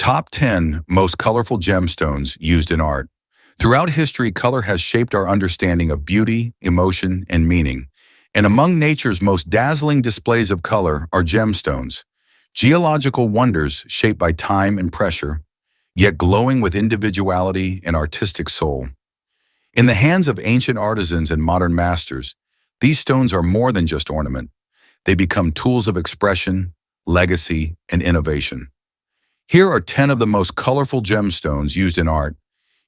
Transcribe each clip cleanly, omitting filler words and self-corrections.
Top 10 Most Colorful Gemstones Used in Art. Throughout history, color has shaped our understanding of beauty, emotion, and meaning. And among nature's most dazzling displays of color are gemstones, geological wonders shaped by time and pressure, yet glowing with individuality and artistic soul. In the hands of ancient artisans and modern masters, these stones are more than just ornament. They become tools of expression, legacy, and innovation. Here are 10 of the most colorful gemstones used in art,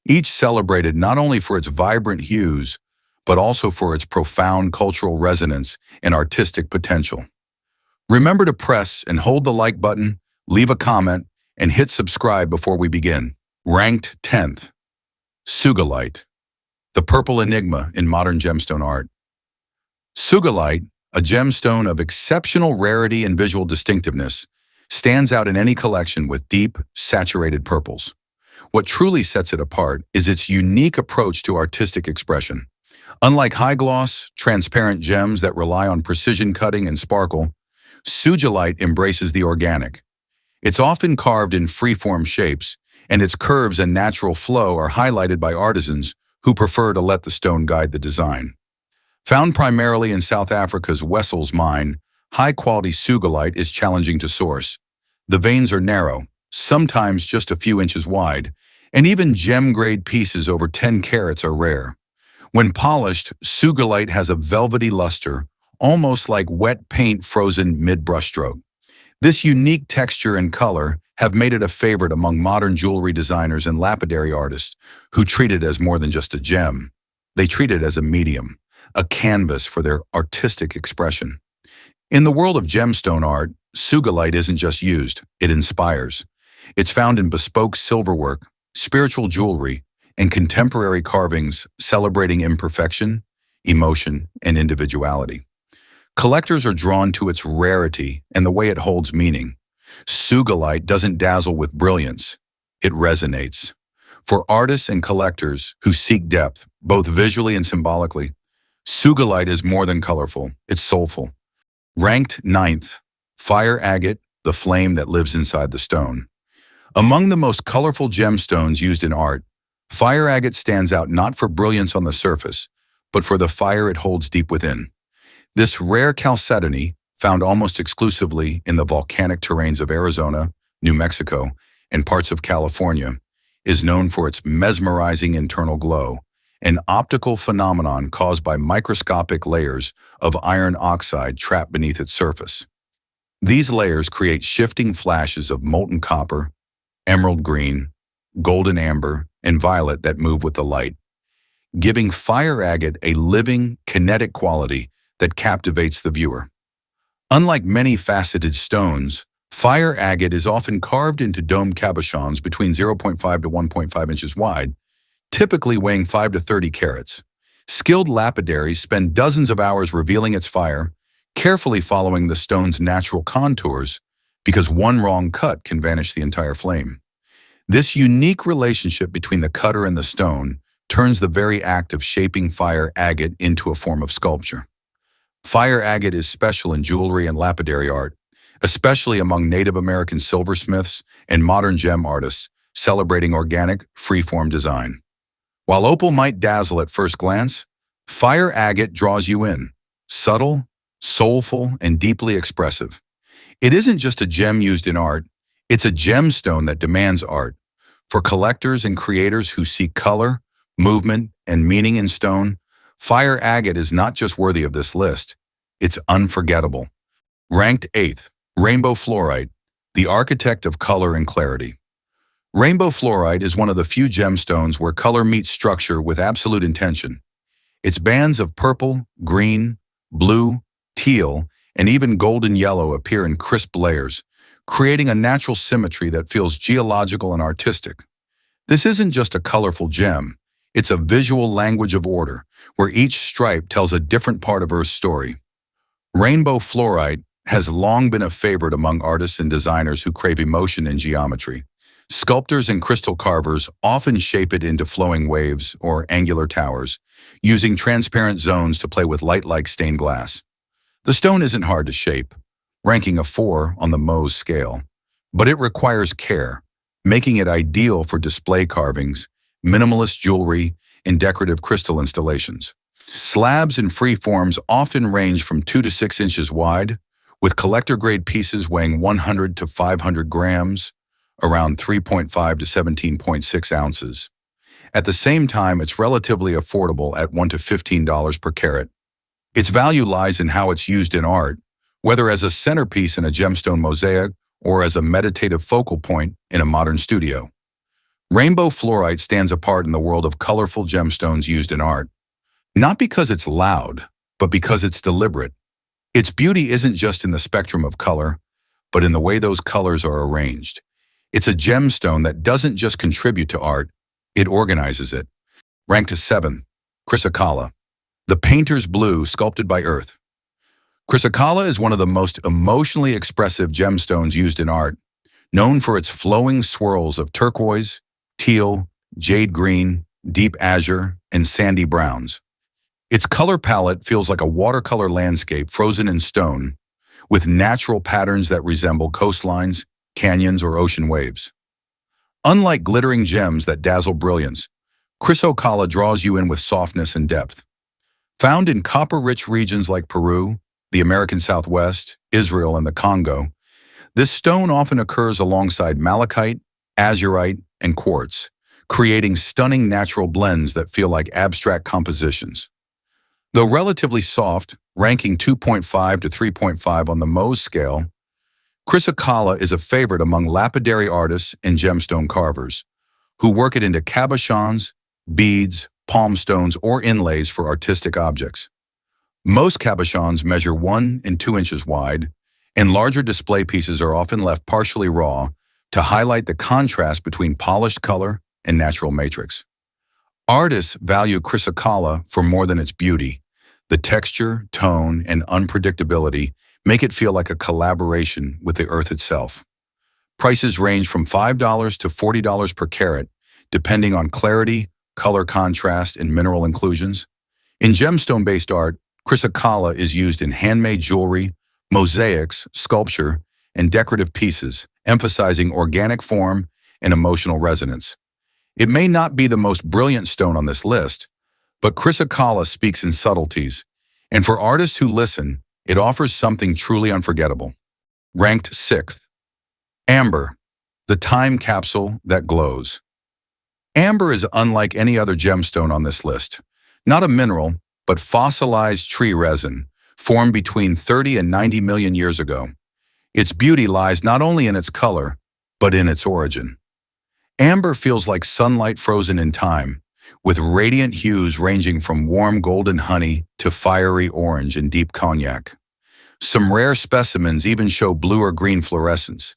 each celebrated not only for its vibrant hues, but also for its profound cultural resonance and artistic potential. Remember to press and hold the like button, leave a comment, and hit subscribe before we begin. Ranked 10th, Sugilite, the purple enigma in modern gemstone art. Sugilite, a gemstone of exceptional rarity and visual distinctiveness, stands out in any collection with deep, saturated purples. What truly sets it apart is its unique approach to artistic expression. Unlike high-gloss, transparent gems that rely on precision cutting and sparkle, Sugilite embraces the organic. It's often carved in free-form shapes, and its curves and natural flow are highlighted by artisans who prefer to let the stone guide the design. Found primarily in South Africa's Wessels mine, high-quality Sugilite is challenging to source. The veins are narrow, sometimes just a few inches wide, and even gem-grade pieces over 10 carats are rare. When polished, Sugilite has a velvety luster, almost like wet paint frozen mid-brushstroke. This unique texture and color have made it a favorite among modern jewelry designers and lapidary artists who treat it as more than just a gem. They treat it as a medium, a canvas for their artistic expression. In the world of gemstone art, Sugilite isn't just used, it inspires. It's found in bespoke silverwork, spiritual jewelry, and contemporary carvings celebrating imperfection, emotion, and individuality. Collectors are drawn to its rarity and the way it holds meaning. Sugilite doesn't dazzle with brilliance, it resonates. For artists and collectors who seek depth, both visually and symbolically, Sugilite is more than colorful, it's soulful. Ranked 9th, Fire Agate, the flame that lives inside the stone. Among the most colorful gemstones used in art, fire agate stands out not for brilliance on the surface, but for the fire it holds deep within. This rare chalcedony, found almost exclusively in the volcanic terrains of Arizona, New Mexico, and parts of California, is known for its mesmerizing internal glow, an optical phenomenon caused by microscopic layers of iron oxide trapped beneath its surface. These layers create shifting flashes of molten copper, emerald green, golden amber, and violet that move with the light, giving fire agate a living, kinetic quality that captivates the viewer. Unlike many faceted stones, fire agate is often carved into domed cabochons between 0.5 to 1.5 inches wide, typically weighing 5 to 30 carats. Skilled lapidaries spend dozens of hours revealing its fire, carefully following the stone's natural contours, because one wrong cut can vanish the entire flame. This unique relationship between the cutter and the stone turns the very act of shaping fire agate into a form of sculpture. Fire agate is special in jewelry and lapidary art, especially among Native American silversmiths and modern gem artists celebrating organic, free-form design. While opal might dazzle at first glance, fire agate draws you in, subtle, soulful, and deeply expressive. It isn't just a gem used in art, it's a gemstone that demands art. For collectors and creators who seek color, movement, and meaning in stone, fire agate is not just worthy of this list, it's unforgettable. Ranked 8th, Rainbow Fluorite, the architect of color and clarity. Rainbow Fluorite is one of the few gemstones where color meets structure with absolute intention. Its bands of purple, green, blue, teal, and even golden yellow appear in crisp layers, creating a natural symmetry that feels geological and artistic. This isn't just a colorful gem, it's a visual language of order, where each stripe tells a different part of Earth's story. Rainbow Fluorite has long been a favorite among artists and designers who crave emotion and geometry. Sculptors and crystal carvers often shape it into flowing waves or angular towers, using transparent zones to play with light like stained glass. The stone isn't hard to shape, ranking a 4 on the Mohs scale, but it requires care, making it ideal for display carvings, minimalist jewelry, and decorative crystal installations. Slabs and free forms often range from 2 to 6 inches wide, with collector-grade pieces weighing 100 to 500 grams, around 3.5 to 17.6 ounces. At the same time, it's relatively affordable at $1 to $15 per carat. Its value lies in how it's used in art, whether as a centerpiece in a gemstone mosaic or as a meditative focal point in a modern studio. Rainbow fluorite stands apart in the world of colorful gemstones used in art, not because it's loud, but because it's deliberate. Its beauty isn't just in the spectrum of color, but in the way those colors are arranged. It's a gemstone that doesn't just contribute to art, it organizes it. Ranked 7th, Chrysocolla, the painter's blue sculpted by earth. Chrysocolla is one of the most emotionally expressive gemstones used in art, known for its flowing swirls of turquoise, teal, jade green, deep azure, and sandy browns. Its color palette feels like a watercolor landscape frozen in stone, with natural patterns that resemble coastlines, canyons, or ocean waves. Unlike glittering gems that dazzle brilliance, Chrysocolla draws you in with softness and depth. Found in copper-rich regions like Peru, the American Southwest, Israel, and the Congo, this stone often occurs alongside malachite, azurite, and quartz, creating stunning natural blends that feel like abstract compositions. Though relatively soft, ranking 2.5 to 3.5 on the Mohs scale, Chrysocolla is a favorite among lapidary artists and gemstone carvers, who work it into cabochons, beads, palm stones, or inlays for artistic objects. Most cabochons measure 1 and 2 inches wide, and larger display pieces are often left partially raw to highlight the contrast between polished color and natural matrix. Artists value Chrysocolla for more than its beauty. The texture, tone, and unpredictability make it feel like a collaboration with the earth itself. Prices range from $5 to $40 per carat, depending on clarity, color contrast, and mineral inclusions. In gemstone-based art, Chrysocolla is used in handmade jewelry, mosaics, sculpture, and decorative pieces, emphasizing organic form and emotional resonance. It may not be the most brilliant stone on this list, but Chrysocolla speaks in subtleties, and for artists who listen, it offers something truly unforgettable. Ranked 6th, Amber, the time capsule that glows. Amber is unlike any other gemstone on this list. Not a mineral, but fossilized tree resin, formed between 30 and 90 million years ago. Its beauty lies not only in its color, but in its origin. Amber feels like sunlight frozen in time, with radiant hues ranging from warm golden honey to fiery orange and deep cognac. Some rare specimens even show blue or green fluorescence,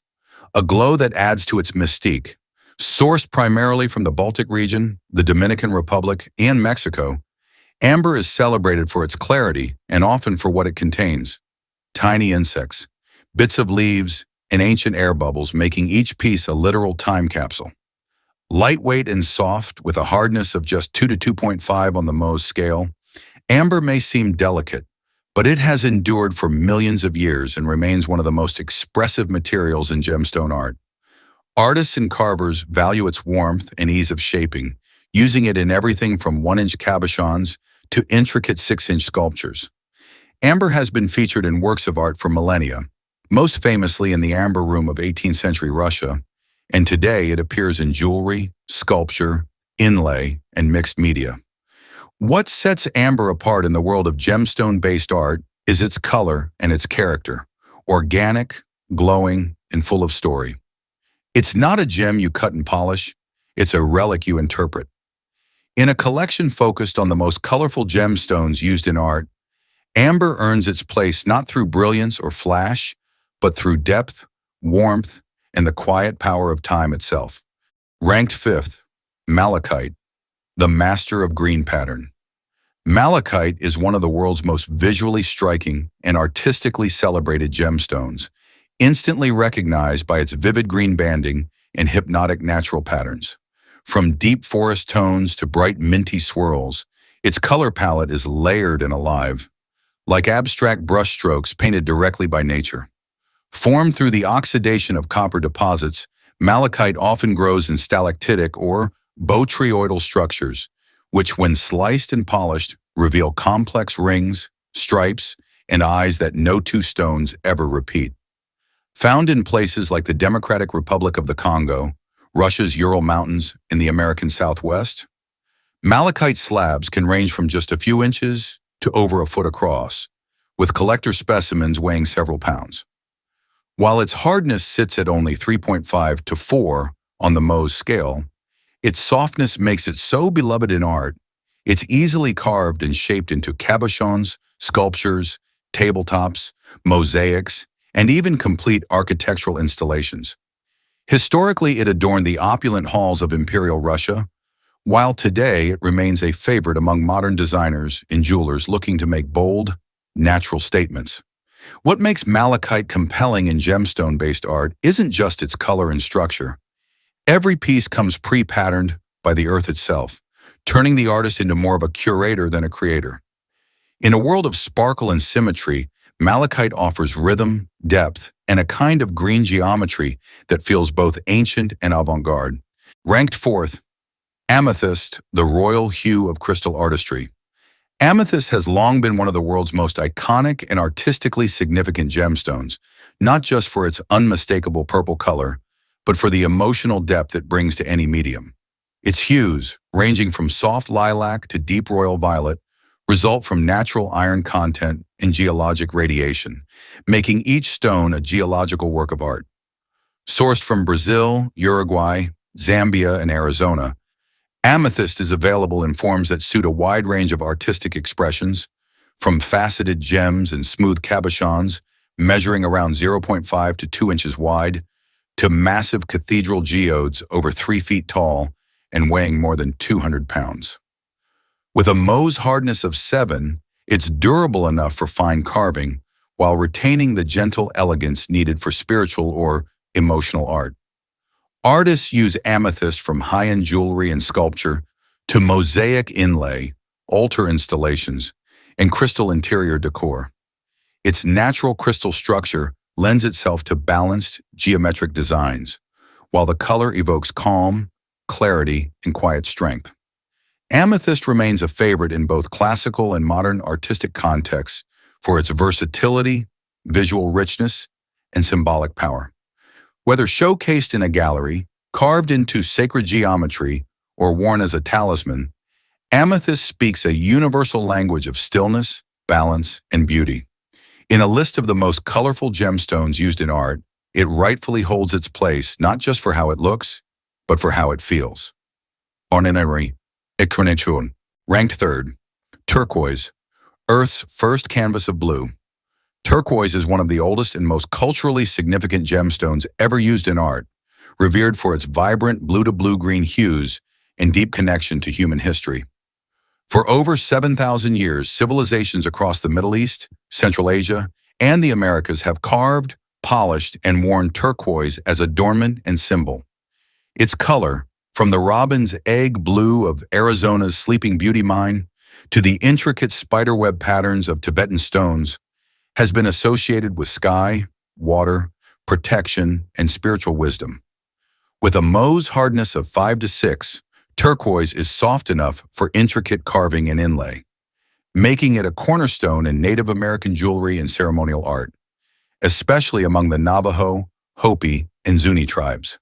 a glow that adds to its mystique. Sourced primarily from the Baltic region, the Dominican Republic, and Mexico, amber is celebrated for its clarity and often for what it contains: tiny insects, bits of leaves, and ancient air bubbles, making each piece a literal time capsule. Lightweight and soft, with a hardness of just 2 to 2.5 on the Mohs scale, amber may seem delicate, but it has endured for millions of years and remains one of the most expressive materials in gemstone art. Artists and carvers value its warmth and ease of shaping, using it in everything from 1-inch cabochons to intricate 6-inch sculptures. Amber has been featured in works of art for millennia, most famously in the Amber Room of 18th century Russia, and today it appears in jewelry, sculpture, inlay, and mixed media. What sets amber apart in the world of gemstone-based art is its color and its character, organic, glowing, and full of story. It's not a gem you cut and polish, it's a relic you interpret. In a collection focused on the most colorful gemstones used in art, amber earns its place not through brilliance or flash, but through depth, warmth, and the quiet power of time itself. Ranked 5th, Malachite, the master of green pattern. Malachite is one of the world's most visually striking and artistically celebrated gemstones, instantly recognized by its vivid green banding and hypnotic natural patterns. From deep forest tones to bright minty swirls, its color palette is layered and alive, like abstract brushstrokes painted directly by nature. Formed through the oxidation of copper deposits, Malachite often grows in stalactitic or botryoidal structures, which when sliced and polished reveal complex rings, stripes, and eyes that no two stones ever repeat. Found in places like the Democratic Republic of the Congo, Russia's Ural Mountains, and the American Southwest, malachite slabs can range from just a few inches to over a foot across, with collector specimens weighing several pounds. While its hardness sits at only 3.5 to 4 on the Mohs scale, its softness makes it so beloved in art. It's easily carved and shaped into cabochons, sculptures, tabletops, mosaics, and even complete architectural installations. Historically, it adorned the opulent halls of Imperial Russia, while today it remains a favorite among modern designers and jewelers looking to make bold, natural statements. What makes malachite compelling in gemstone-based art isn't just its color and structure. Every piece comes pre-patterned by the earth itself, turning the artist into more of a curator than a creator. In a world of sparkle and symmetry, malachite offers rhythm, depth, and a kind of green geometry that feels both ancient and avant-garde. Ranked fourth, amethyst, the royal hue of crystal artistry. Amethyst has long been one of the world's most iconic and artistically significant gemstones, not just for its unmistakable purple color, but for the emotional depth it brings to any medium. Its hues, ranging from soft lilac to deep royal violet, result from natural iron content and geologic radiation, making each stone a geological work of art. Sourced from Brazil, Uruguay, Zambia, and Arizona, amethyst is available in forms that suit a wide range of artistic expressions, from faceted gems and smooth cabochons measuring around 0.5 to 2 inches wide, to massive cathedral geodes over 3 feet tall and weighing more than 200 pounds. With a Mohs hardness of 7, it's durable enough for fine carving while retaining the gentle elegance needed for spiritual or emotional art. Artists use amethyst from high-end jewelry and sculpture to mosaic inlay, altar installations, and crystal interior decor. Its natural crystal structure lends itself to balanced, geometric designs, while the color evokes calm, clarity, and quiet strength. Amethyst remains a favorite in both classical and modern artistic contexts for its versatility, visual richness, and symbolic power. Whether showcased in a gallery, carved into sacred geometry, or worn as a talisman, amethyst speaks a universal language of stillness, balance, and beauty. In a list of the most colorful gemstones used in art, it rightfully holds its place not just for how it looks, but for how it feels. Ordinary, Equinetune, ranked third. Turquoise, Earth's first canvas of blue. Turquoise is one of the oldest and most culturally significant gemstones ever used in art, revered for its vibrant blue to blue-green hues and deep connection to human history. For over 7,000 years, civilizations across the Middle East, Central Asia, and the Americas have carved, polished, and worn turquoise as adornment and symbol. Its color, from the robin's egg blue of Arizona's Sleeping Beauty mine to the intricate spiderweb patterns of Tibetan stones, has been associated with sky, water, protection, and spiritual wisdom. With a Mohs hardness of 5 to 6, turquoise is soft enough for intricate carving and inlay, making it a cornerstone in Native American jewelry and ceremonial art, especially among the Navajo, Hopi, and Zuni tribes.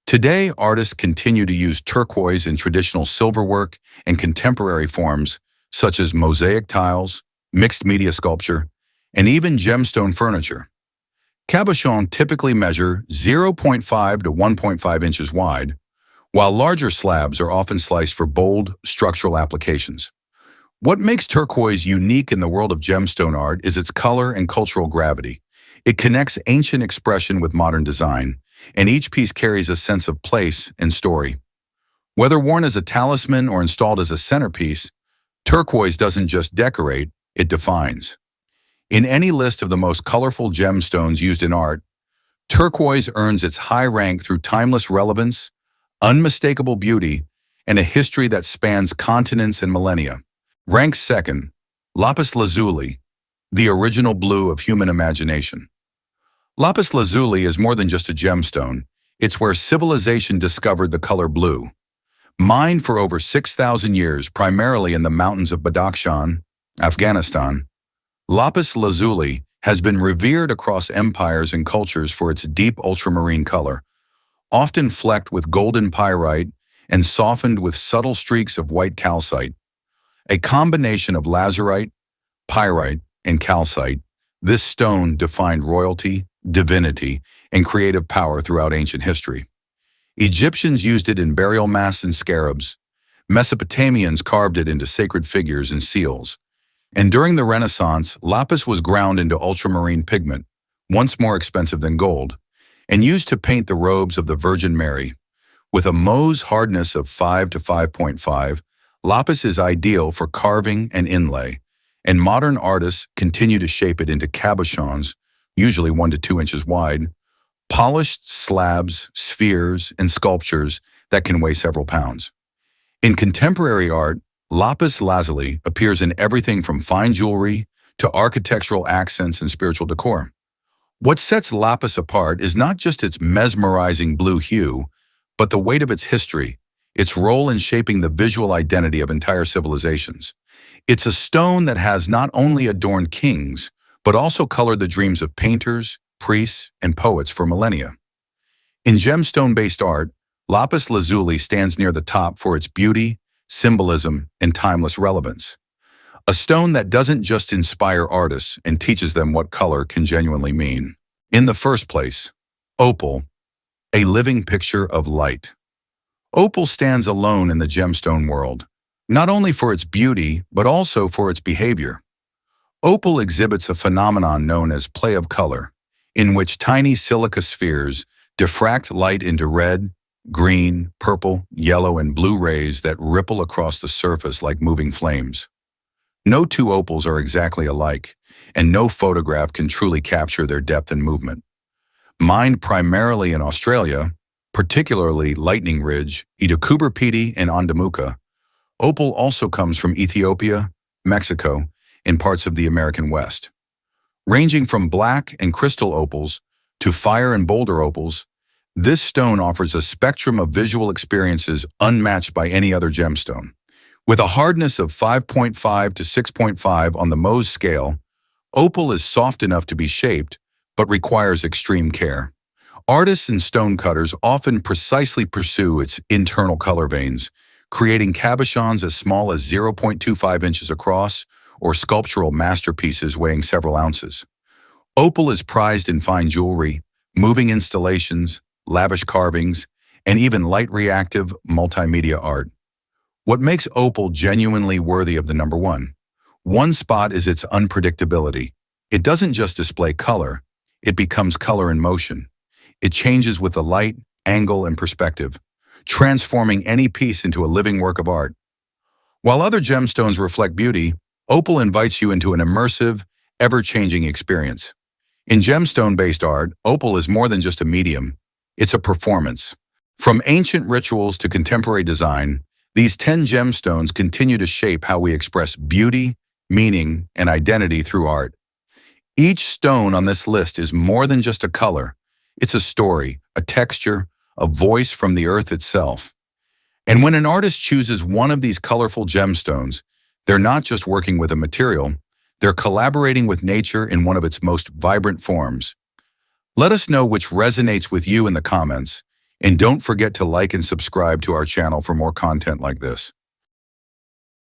Today, artists continue to use turquoise in traditional silverwork and contemporary forms such as mosaic tiles, mixed media sculpture, and even gemstone furniture. Cabochons typically measure 0.5 to 1.5 inches wide, while larger slabs are often sliced for bold, structural applications. What makes turquoise unique in the world of gemstone art is its color and cultural gravity. It connects ancient expression with modern design, and each piece carries a sense of place and story. Whether worn as a talisman or installed as a centerpiece, turquoise doesn't just decorate, it defines. In any list of the most colorful gemstones used in art, turquoise earns its high rank through timeless relevance, unmistakable beauty, and a history that spans continents and millennia. Ranked second, Lapis Lazuli, the original blue of human imagination. Lapis Lazuli is more than just a gemstone. It's where civilization discovered the color blue. Mined for over 6,000 years, primarily in the mountains of Badakhshan, Afghanistan, Lapis Lazuli has been revered across empires and cultures for its deep ultramarine color, often flecked with golden pyrite and softened with subtle streaks of white calcite. A combination of lazurite, pyrite, and calcite, this stone defined royalty, divinity, and creative power throughout ancient history. Egyptians used it in burial masks and scarabs. Mesopotamians carved it into sacred figures and seals. And during the Renaissance, lapis was ground into ultramarine pigment, once more expensive than gold, and used to paint the robes of the Virgin Mary. With a Mohs hardness of 5 to 5.5, lapis is ideal for carving and inlay, and modern artists continue to shape it into cabochons, usually 1 to 2 inches wide, polished slabs, spheres, and sculptures that can weigh several pounds. In contemporary art, lapis lazuli appears in everything from fine jewelry to architectural accents and spiritual decor. What sets lapis apart is not just its mesmerizing blue hue, but the weight of its history, its role in shaping the visual identity of entire civilizations. It's a stone that has not only adorned kings, but also colored the dreams of painters, priests, and poets for millennia. In gemstone-based art, lapis lazuli stands near the top for its beauty, symbolism, and timeless relevance. A stone that doesn't just inspire artists and teaches them what color can genuinely mean. In the first place, opal, a living picture of light. Opal stands alone in the gemstone world, not only for its beauty, but also for its behavior. Opal exhibits a phenomenon known as play of color, in which tiny silica spheres diffract light into red, green, purple, yellow, and blue rays that ripple across the surface like moving flames. No two opals are exactly alike, and no photograph can truly capture their depth and movement. Mined primarily in Australia, particularly Lightning Ridge, Idukuberpidi, and Ondamuka, opal also comes from Ethiopia, Mexico, and parts of the American West. Ranging from black and crystal opals to fire and boulder opals, this stone offers a spectrum of visual experiences unmatched by any other gemstone. With a hardness of 5.5 to 6.5 on the Mohs scale, opal is soft enough to be shaped, but requires extreme care. Artists and stonecutters often precisely pursue its internal color veins, creating cabochons as small as 0.25 inches across or sculptural masterpieces weighing several ounces. Opal is prized in fine jewelry, moving installations, lavish carvings, and even light-reactive multimedia art. What makes opal genuinely worthy of the number one spot is its unpredictability. It doesn't just display color, it becomes color in motion. It changes with the light, angle, and perspective, transforming any piece into a living work of art. While other gemstones reflect beauty, opal invites you into an immersive, ever-changing experience. In gemstone-based art, opal is more than just a medium. It's a performance. From ancient rituals to contemporary design, these 10 gemstones continue to shape how we express beauty, meaning, and identity through art. Each stone on this list is more than just a color. It's a story, a texture, a voice from the earth itself. And when an artist chooses one of these colorful gemstones, they're not just working with a material, they're collaborating with nature in one of its most vibrant forms. Let us know which resonates with you in the comments, and don't forget to like and subscribe to our channel for more content like this.